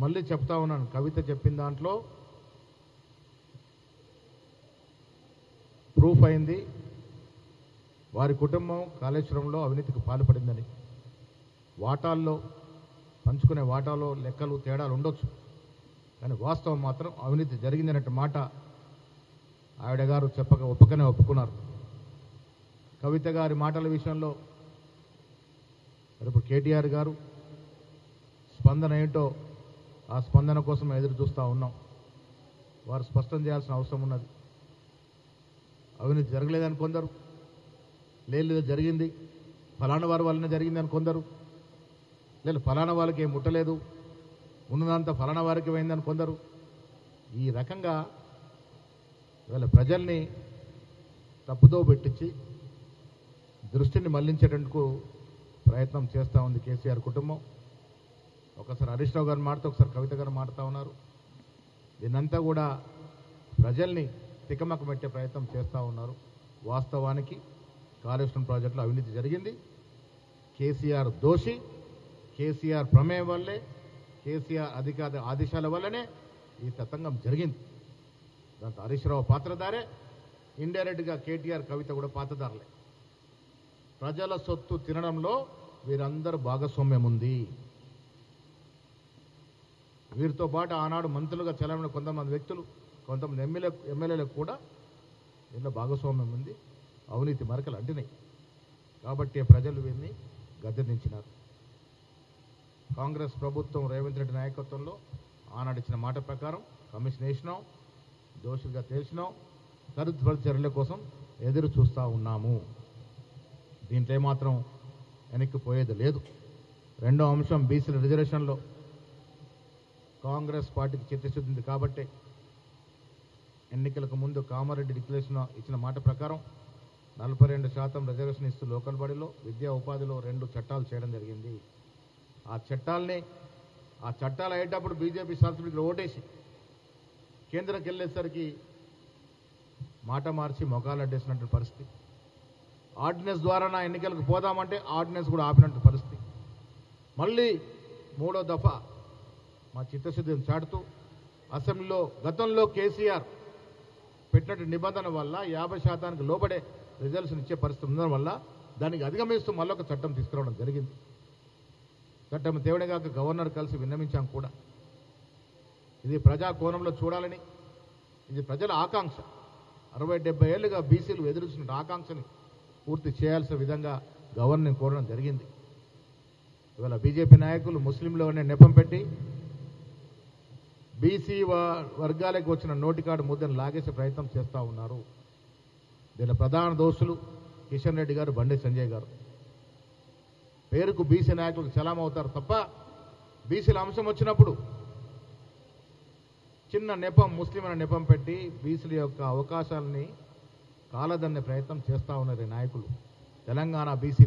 మళ్ళీ చెప్తా ఉన్నాను, కవిత చెప్పిన దాంట్లో ప్రూఫ్ అయింది వారి కుటుంబం కాళేశ్వరంలో అవినీతికి పాల్పడిందని. వాటాల్లో పంచుకునే వాటాలో లెక్కలు తేడాలు ఉండొచ్చు, కానీ వాస్తవం మాత్రం అవినీతి జరిగిందనే మాట ఆవిడ గారు చెప్పక ఒప్పుకున్నారు. కవిత గారి మాటల విషయంలో రేపు కేటీఆర్ గారు స్పందన ఏంటో ఆ స్పందన కోసం ఎదురు చూస్తూ ఉన్నాం. వారు స్పష్టం చేయాల్సిన అవసరం ఉన్నది. అవినీతి జరగలేదని కొందరు, లేదు జరిగింది ఫలానా వారి వల్లనే జరిగిందని కొందరు, లేదు ఫలానా వాళ్ళకి ఏం ముట్టలేదు ఉన్నదంతా ఫలానా వారికి పోయిందని కొందరు. ఈ రకంగా వీళ్ళ ప్రజల్ని తప్పుదో పెట్టించి దృష్టిని మళ్లించేటందుకు ప్రయత్నం చేస్తూ ఉంది కేసీఆర్ కుటుంబం. ఒకసారి హరీష్ రావు గారు మాట్లాడుతూ ఒకసారి కవిత గారు మాట్లాడుతూ ఉన్నారు. దీన్నంతా కూడా ప్రజల్ని తికమక పెట్టే ప్రయత్నం చేస్తూ ఉన్నారు. వాస్తవానికి కాళేశ్వరం ప్రాజెక్టులో అవినీతి జరిగింది. కేసీఆర్ దోషి. కేసీఆర్ ప్రమేయం వల్లే, కేసీఆర్ అధికార ఆదేశాల వల్లనే ఈ తతంగం జరిగింది. దాంతో హరీష్ రావు పాత్రధారే, ఇండైరెక్ట్గా కేటీఆర్ కవిత కూడా పాత్రధారులే. ప్రజల సొత్తు తినడంలో వీరందరూ భాగస్వామ్యం ఉంది. వీరితో పాటు ఆనాడు మంత్రులుగా చలామణి కొంతమంది వ్యక్తులు, కొంతమంది ఎమ్మెల్యేలకు కూడా దీంట్లో భాగస్వామ్యం ఉంది. అవినీతి మరకలు అంటినాయి కాబట్టి ప్రజలు వీరిని గద్దెదించినారు. కాంగ్రెస్ ప్రభుత్వం రేవంత్ రెడ్డి నాయకత్వంలో ఆనాడు ఇచ్చిన మాట ప్రకారం కమిషన్ వేసినాం, దోషులుగా తేల్చినాం, తదుపరి చర్యల కోసం ఎదురు చూస్తూ ఉన్నాము. దీంట్లో ఏమాత్రం వెనక్కి పోయేది లేదు. రెండో అంశం బీసీల రిజర్వేషన్లో కాంగ్రెస్ పార్టీకి చిత్తశుద్ధి ఉంది కాబట్టి ఎన్నికలకు ముందు కామారెడ్డి డిక్లరేషన్ ఇచ్చిన మాట ప్రకారం 42% రిజర్వేషన్ ఇస్తూ లోకల్ బాడీలో విద్యా ఉపాధిలో 2 చట్టాలు చేయడం జరిగింది. ఆ చట్టాలు అయ్యేటప్పుడు బీజేపీ శాసనసభ్యులు ఓటేసి కేంద్రంకి వెళ్ళేసరికి మాట మార్చి మొగాలడ్డేసినట్టు పరిస్థితి. ఆర్డినెన్స్ ద్వారా నా ఎన్నికలకు పోదామంటే ఆర్డినెన్స్ కూడా ఆపినట్టు పరిస్థితి. మళ్ళీ 3వ దఫా మా చిత్తశుద్ధిని చాటుతూ అసెంబ్లీలో గతంలో కేసీఆర్ పెట్టినట్టు నిబంధన వల్ల 50% లోబడే రిజల్ట్స్ని ఇచ్చే పరిస్థితి ఉండడం వల్ల దానికి అధిగమిస్తూ మళ్ళొక చట్టం తీసుకురావడం జరిగింది. చట్టం తేవడగాక గవర్నర్ కలిసి విన్నవించాం కూడా. ఇది ప్రజా కోణంలో చూడాలని, ఇది ప్రజల ఆకాంక్ష. 60-70 ఏళ్ళుగా బీసీలు ఎదురుస్తున్న ఆకాంక్షని పూర్తి చేయాల్సిన విధంగా గవర్నర్ని కోరడం జరిగింది. ఇవాళ బీజేపీ నాయకులు ముస్లింలోనే నెపం పెట్టి బీసీ వర్గాలకు వచ్చిన నోటికాడు ముద్దను లాగేసే ప్రయత్నం చేస్తూ ఉన్నారు. దీని ప్రధాన దోషులు కిషన్ రెడ్డి గారు, బండి సంజయ్ గారు. పేరుకు బీసీ నాయకులకు చలామవుతారు తప్ప బీసీల అంశం వచ్చినప్పుడు చిన్న నెపం, ముస్లిం అనే నెపం పెట్టి బీసీల యొక్క అవకాశాలని కాలదన్నే ప్రయత్నం చేస్తూ ఉన్నారు ఈ నాయకులు. తెలంగాణ బీసీ